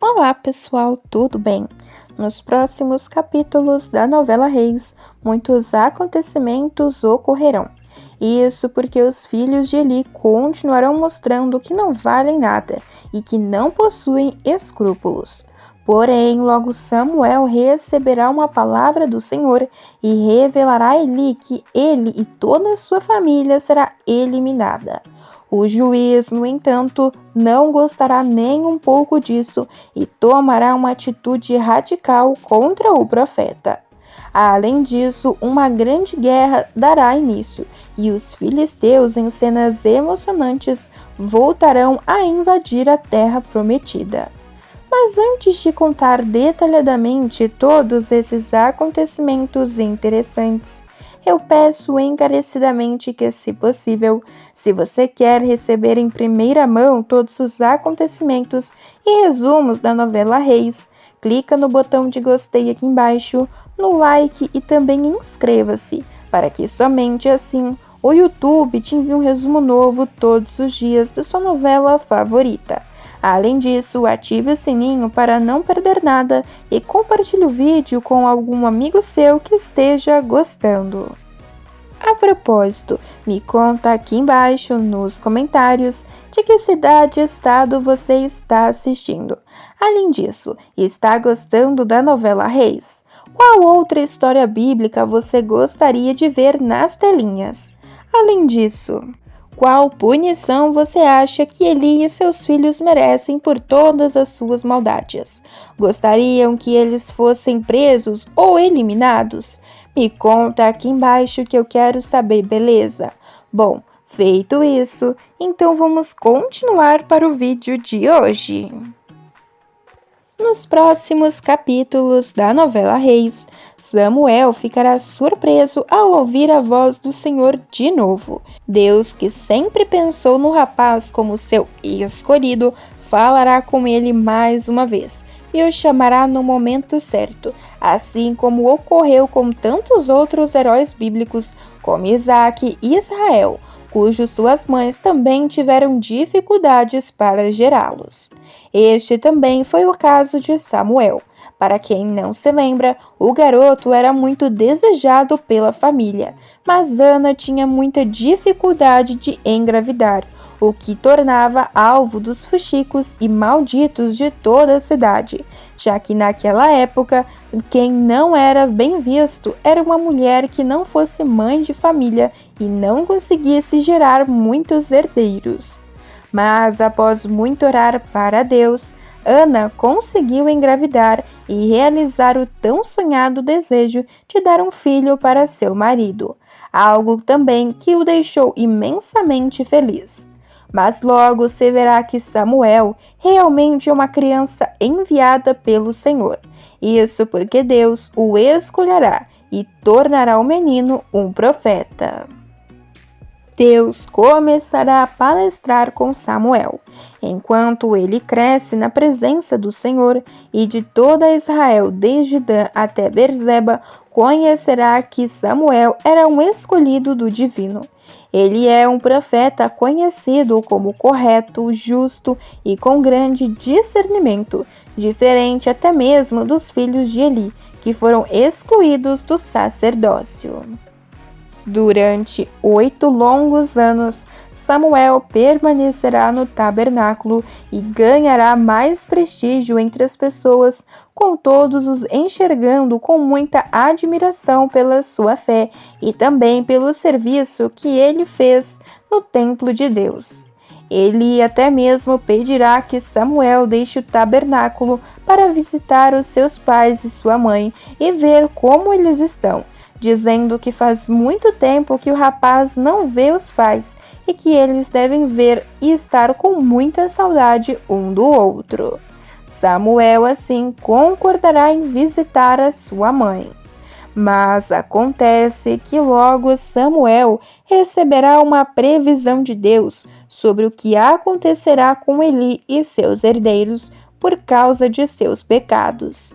Olá pessoal, tudo bem? Nos próximos capítulos da novela Reis, muitos acontecimentos ocorrerão. Isso porque os filhos de Eli continuarão mostrando que não valem nada e que não possuem escrúpulos. Porém, logo Samuel receberá uma palavra do Senhor e revelará a Eli que ele e toda a sua família será eliminada. O juiz, no entanto, não gostará nem um pouco disso e tomará uma atitude radical contra o profeta. Além disso, uma grande guerra dará início e os filisteus, em cenas emocionantes, voltarão a invadir a terra prometida. Mas antes de contar detalhadamente todos esses acontecimentos interessantes, eu peço encarecidamente que, se possível, se você quer receber em primeira mão todos os acontecimentos e resumos da novela Reis, clica no botão de gostei aqui embaixo, no like e também inscreva-se, para que somente assim o YouTube te envie um resumo novo todos os dias da sua novela favorita. Além disso, ative o sininho para não perder nada e compartilhe o vídeo com algum amigo seu que esteja gostando. A propósito, me conta aqui embaixo nos comentários de que cidade e estado você está assistindo. Além disso, está gostando da novela Reis? Qual outra história bíblica você gostaria de ver nas telinhas? Além disso, qual punição você acha que Eli e seus filhos merecem por todas as suas maldades? Gostariam que eles fossem presos ou eliminados? Me conta aqui embaixo que eu quero saber, beleza? Bom, feito isso, então vamos continuar para o vídeo de hoje. Nos próximos capítulos da novela Reis, Samuel ficará surpreso ao ouvir a voz do Senhor de novo. Deus, que sempre pensou no rapaz como seu escolhido, falará com ele mais uma vez e o chamará no momento certo, assim como ocorreu com tantos outros heróis bíblicos como Isaac e Israel, cujos suas mães também tiveram dificuldades para gerá-los. Este também foi o caso de Samuel. Para quem não se lembra, o garoto era muito desejado pela família, mas Ana tinha muita dificuldade de engravidar, o que tornava alvo dos fuxicos e malditos de toda a cidade, já que naquela época, quem não era bem visto era uma mulher que não fosse mãe de família e não conseguisse gerar muitos herdeiros. Mas após muito orar para Deus, Ana conseguiu engravidar e realizar o tão sonhado desejo de dar um filho para seu marido, algo também que o deixou imensamente feliz. Mas logo se verá que Samuel realmente é uma criança enviada pelo Senhor. Isso porque Deus o escolherá e tornará o menino um profeta. Deus começará a palestrar com Samuel, enquanto ele cresce na presença do Senhor e de toda Israel, desde Dan até Berzeba, conhecerá que Samuel era um escolhido do divino. Ele é um profeta conhecido como correto, justo e com grande discernimento, diferente até mesmo dos filhos de Eli, que foram excluídos do sacerdócio. Durante 8 longos anos, Samuel permanecerá no tabernáculo e ganhará mais prestígio entre as pessoas, com todos os enxergando com muita admiração pela sua fé e também pelo serviço que ele fez no templo de Deus. Ele até mesmo pedirá que Samuel deixe o tabernáculo para visitar os seus pais e sua mãe e ver como eles estão, dizendo que faz muito tempo que o rapaz não vê os pais e que eles devem ver e estar com muita saudade um do outro. Samuel assim concordará em visitar a sua mãe. Mas acontece que logo Samuel receberá uma previsão de Deus sobre o que acontecerá com Eli e seus herdeiros por causa de seus pecados.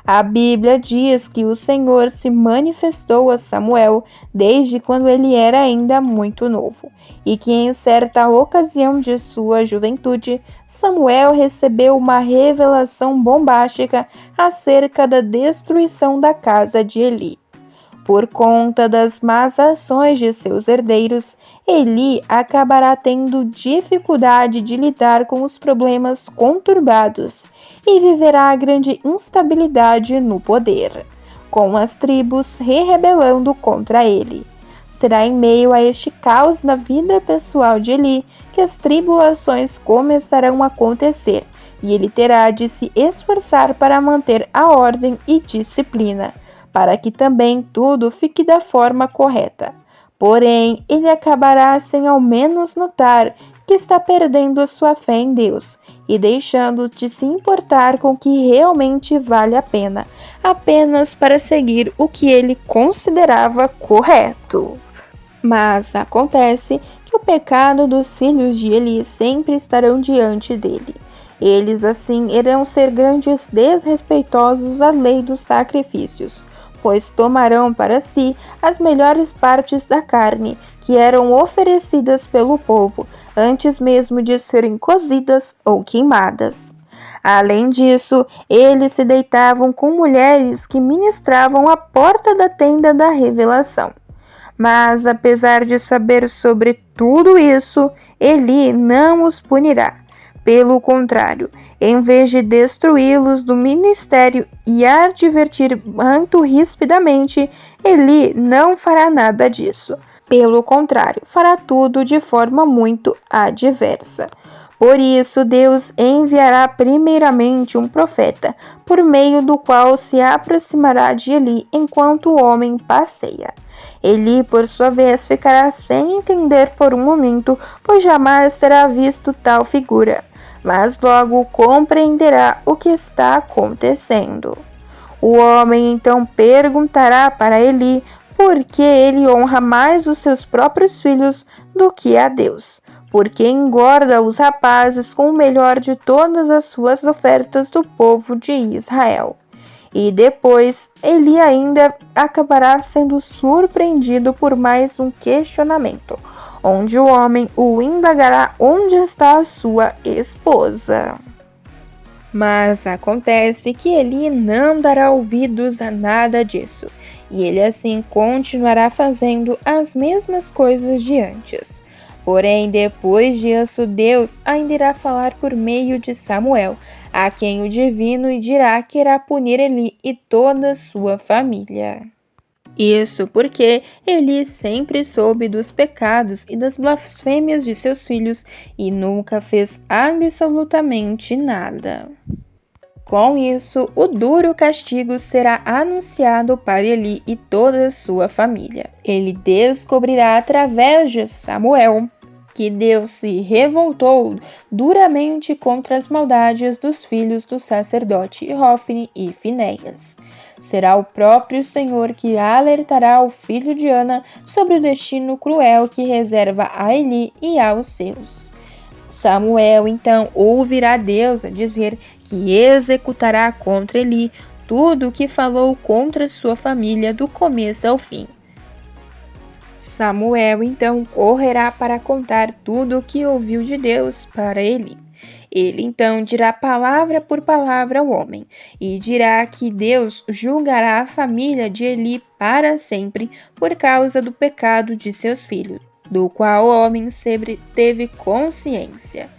A Bíblia diz que o Senhor se manifestou a Samuel desde quando ele era ainda muito novo, e que em certa ocasião de sua juventude, Samuel recebeu uma revelação bombástica acerca da destruição da casa de Eli. Por conta das más ações de seus herdeiros, Eli acabará tendo dificuldade de lidar com os problemas conturbados e viverá grande instabilidade no poder, com as tribos se rebelando contra ele. Será em meio a este caos na vida pessoal de Eli que as tribulações começarão a acontecer, e ele terá de se esforçar para manter a ordem e disciplina, para que também tudo fique da forma correta. Porém, ele acabará sem ao menos notar que está perdendo sua fé em Deus e deixando de se importar com o que realmente vale a pena, apenas para seguir o que ele considerava correto. Mas acontece que o pecado dos filhos de Eli sempre estarão diante dele. Eles assim irão ser grandes desrespeitosos à lei dos sacrifícios, pois tomarão para si as melhores partes da carne que eram oferecidas pelo povo, antes mesmo de serem cozidas ou queimadas. Além disso, eles se deitavam com mulheres que ministravam à porta da tenda da revelação. Mas, apesar de saber sobre tudo isso, Eli não os punirá. Pelo contrário, em vez de destruí-los do ministério e advertir muito rispidamente, Eli não fará nada disso. Pelo contrário, fará tudo de forma muito adversa. Por isso, Deus enviará primeiramente um profeta, por meio do qual se aproximará de Eli enquanto o homem passeia. Eli, por sua vez, ficará sem entender por um momento, pois jamais terá visto tal figura, mas logo compreenderá o que está acontecendo. O homem então perguntará para Eli por que ele honra mais os seus próprios filhos do que a Deus, porque engorda os rapazes com o melhor de todas as suas ofertas do povo de Israel. E depois, Eli ainda acabará sendo surpreendido por mais um questionamento, onde o homem o indagará onde está a sua esposa. Mas acontece que Eli não dará ouvidos a nada disso, e ele assim continuará fazendo as mesmas coisas de antes. Porém, depois disso, Deus ainda irá falar por meio de Samuel, a quem o divino dirá que irá punir Eli e toda a sua família. Isso porque Eli sempre soube dos pecados e das blasfêmias de seus filhos e nunca fez absolutamente nada. Com isso, o duro castigo será anunciado para Eli e toda a sua família. Ele descobrirá através de Samuel que Deus se revoltou duramente contra as maldades dos filhos do sacerdote Hofni e Finéias. Será o próprio Senhor que alertará o filho de Ana sobre o destino cruel que reserva a Eli e aos seus. Samuel então ouvirá Deus a dizer que executará contra Eli tudo o que falou contra sua família do começo ao fim. Samuel então correrá para contar tudo o que ouviu de Deus para Eli. Ele então dirá palavra por palavra ao homem, e dirá que Deus julgará a família de Eli para sempre por causa do pecado de seus filhos, do qual o homem sempre teve consciência.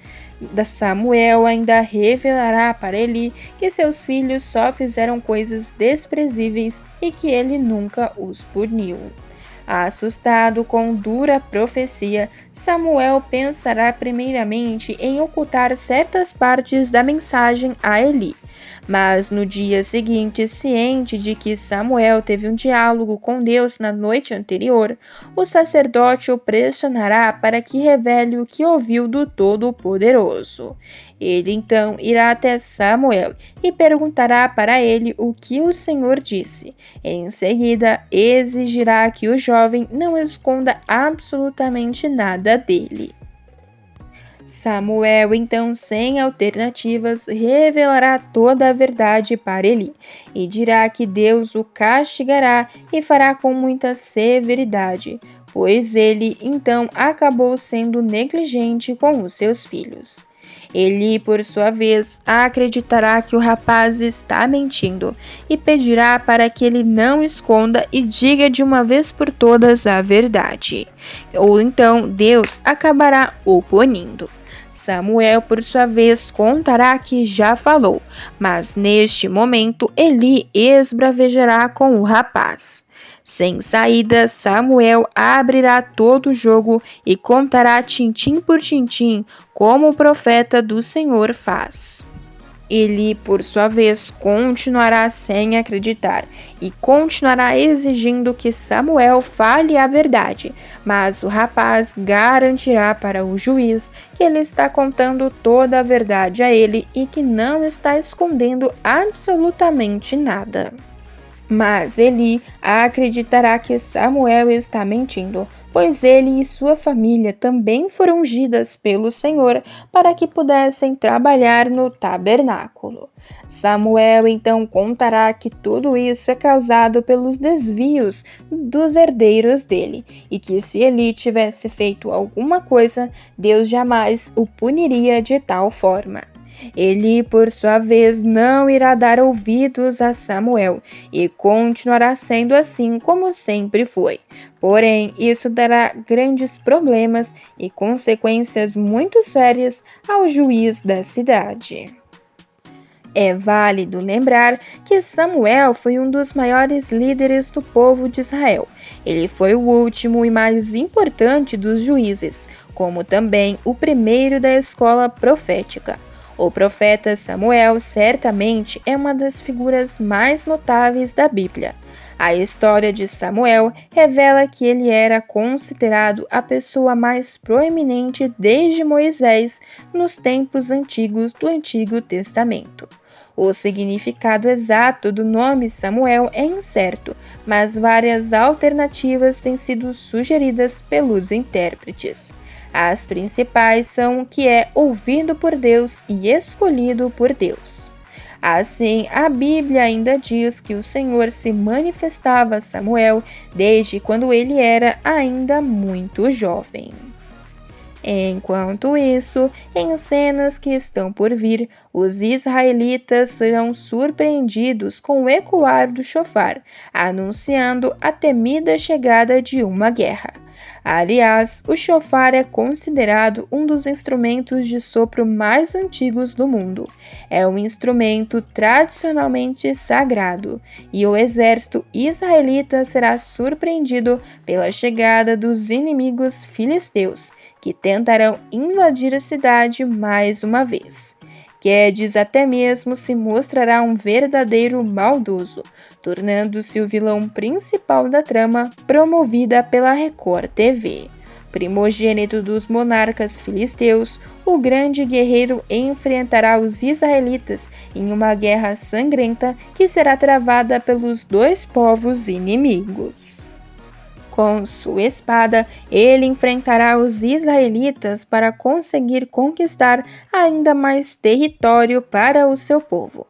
Samuel ainda revelará para Eli que seus filhos só fizeram coisas desprezíveis e que ele nunca os puniu. Assustado com dura profecia, Samuel pensará primeiramente em ocultar certas partes da mensagem a Eli. Mas no dia seguinte, ciente de que Samuel teve um diálogo com Deus na noite anterior, o sacerdote o pressionará para que revele o que ouviu do Todo-Poderoso. Ele então irá até Samuel e perguntará para ele o que o Senhor disse. Em seguida, exigirá que o jovem não esconda absolutamente nada dele. Samuel, então, sem alternativas, revelará toda a verdade para Eli e dirá que Deus o castigará e fará com muita severidade, pois ele, então, acabou sendo negligente com os seus filhos. Eli, por sua vez, acreditará que o rapaz está mentindo e pedirá para que ele não esconda e diga de uma vez por todas a verdade. Ou então Deus acabará o punindo. Samuel, por sua vez, contará que já falou, mas neste momento Eli esbravejará com o rapaz. Sem saída, Samuel abrirá todo o jogo e contará tintim por tintim como o profeta do Senhor faz. Eli, por sua vez, continuará sem acreditar e continuará exigindo que Samuel fale a verdade, mas o rapaz garantirá para o juiz que ele está contando toda a verdade a ele e que não está escondendo absolutamente nada. Mas Eli acreditará que Samuel está mentindo, pois ele e sua família também foram ungidas pelo Senhor para que pudessem trabalhar no tabernáculo. Samuel então contará que tudo isso é causado pelos desvios dos herdeiros dele, e que se Eli tivesse feito alguma coisa, Deus jamais o puniria de tal forma. Eli, por sua vez, não irá dar ouvidos a Samuel e continuará sendo assim como sempre foi. Porém, isso dará grandes problemas e consequências muito sérias ao juiz da cidade. É válido lembrar que Samuel foi um dos maiores líderes do povo de Israel. Ele foi o último e mais importante dos juízes, como também o primeiro da escola profética. O profeta Samuel certamente é uma das figuras mais notáveis da Bíblia. A história de Samuel revela que ele era considerado a pessoa mais proeminente desde Moisés nos tempos antigos do Antigo Testamento. O significado exato do nome Samuel é incerto, mas várias alternativas têm sido sugeridas pelos intérpretes. As principais são que é ouvido por Deus e escolhido por Deus. Assim, a Bíblia ainda diz que o Senhor se manifestava a Samuel desde quando ele era ainda muito jovem. Enquanto isso, em cenas que estão por vir, os israelitas serão surpreendidos com o ecoar do chofar, anunciando a temida chegada de uma guerra. Aliás, o chofar é considerado um dos instrumentos de sopro mais antigos do mundo. É um instrumento tradicionalmente sagrado, e o exército israelita será surpreendido pela chegada dos inimigos filisteus, que tentarão invadir a cidade mais uma vez. Quedes até mesmo se mostrará um verdadeiro maldoso, tornando-se o vilão principal da trama promovida pela Record TV. Primogênito dos monarcas filisteus, o grande guerreiro enfrentará os israelitas em uma guerra sangrenta que será travada pelos dois povos inimigos. Com sua espada, ele enfrentará os israelitas para conseguir conquistar ainda mais território para o seu povo.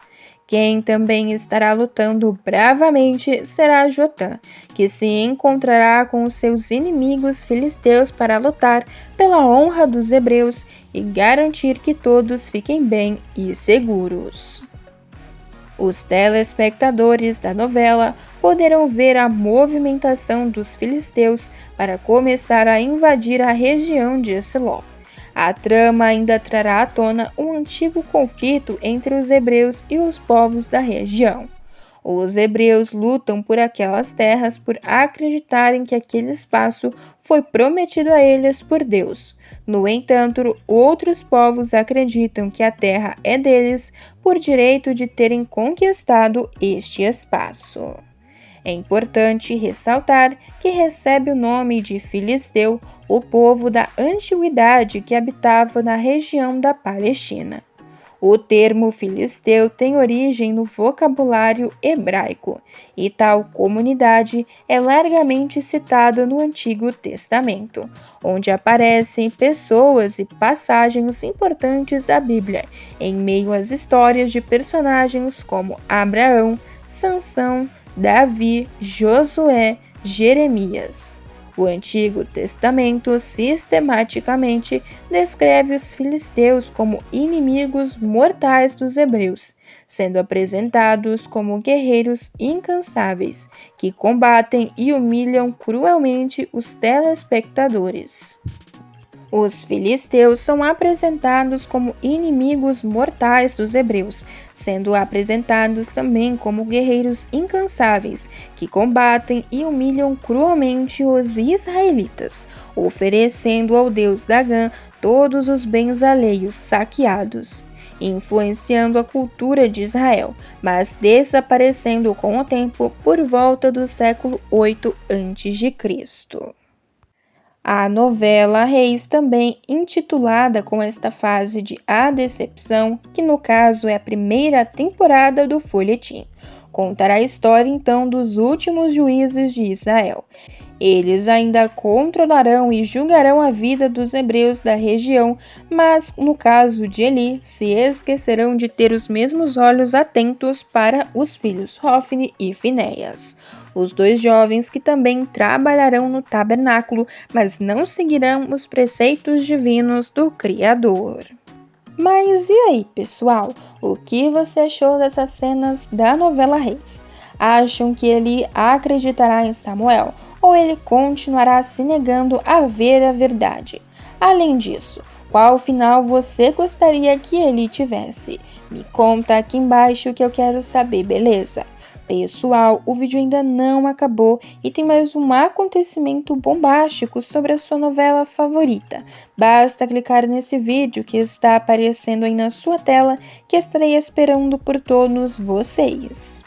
Quem também estará lutando bravamente será Jotã, que se encontrará com os seus inimigos filisteus para lutar pela honra dos hebreus e garantir que todos fiquem bem e seguros. Os telespectadores da novela poderão ver a movimentação dos filisteus para começar a invadir a região de Siló. A trama ainda trará à tona um antigo conflito entre os hebreus e os povos da região. Os hebreus lutam por aquelas terras por acreditarem que aquele espaço foi prometido a eles por Deus. No entanto, outros povos acreditam que a terra é deles por direito de terem conquistado este espaço. É importante ressaltar que recebe o nome de Filisteu o povo da antiguidade que habitava na região da Palestina. O termo filisteu tem origem no vocabulário hebraico, e tal comunidade é largamente citada no Antigo Testamento, onde aparecem pessoas e passagens importantes da Bíblia, em meio às histórias de personagens como Abraão, Sansão, Davi, Josué, Jeremias. O Antigo Testamento sistematicamente descreve os filisteus como inimigos mortais dos hebreus, sendo apresentados como guerreiros incansáveis, que combatem e humilham cruelmente os telespectadores. Os filisteus são apresentados como inimigos mortais dos hebreus, sendo apresentados também como guerreiros incansáveis, que combatem e humilham cruelmente os israelitas, oferecendo ao deus Dagã todos os bens alheios saqueados, influenciando a cultura de Israel, mas desaparecendo com o tempo por volta do século 8 a.C. A novela Reis, também intitulada com esta fase de A Decepção, que no caso é a primeira temporada do folhetim, contará a história então dos últimos juízes de Israel. Eles ainda controlarão e julgarão a vida dos hebreus da região, mas, no caso de Eli, se esquecerão de ter os mesmos olhos atentos para os filhos Hofni e Finéias, os dois jovens que também trabalharão no tabernáculo, mas não seguirão os preceitos divinos do Criador. Mas e aí, pessoal? O que você achou dessas cenas da novela Reis? Acham que Eli acreditará em Samuel? Ou ele continuará se negando a ver a verdade? Além disso, qual final você gostaria que ele tivesse? Me conta aqui embaixo que eu quero saber, beleza? Pessoal, o vídeo ainda não acabou e tem mais um acontecimento bombástico sobre a sua novela favorita. Basta clicar nesse vídeo que está aparecendo aí na sua tela que estarei esperando por todos vocês.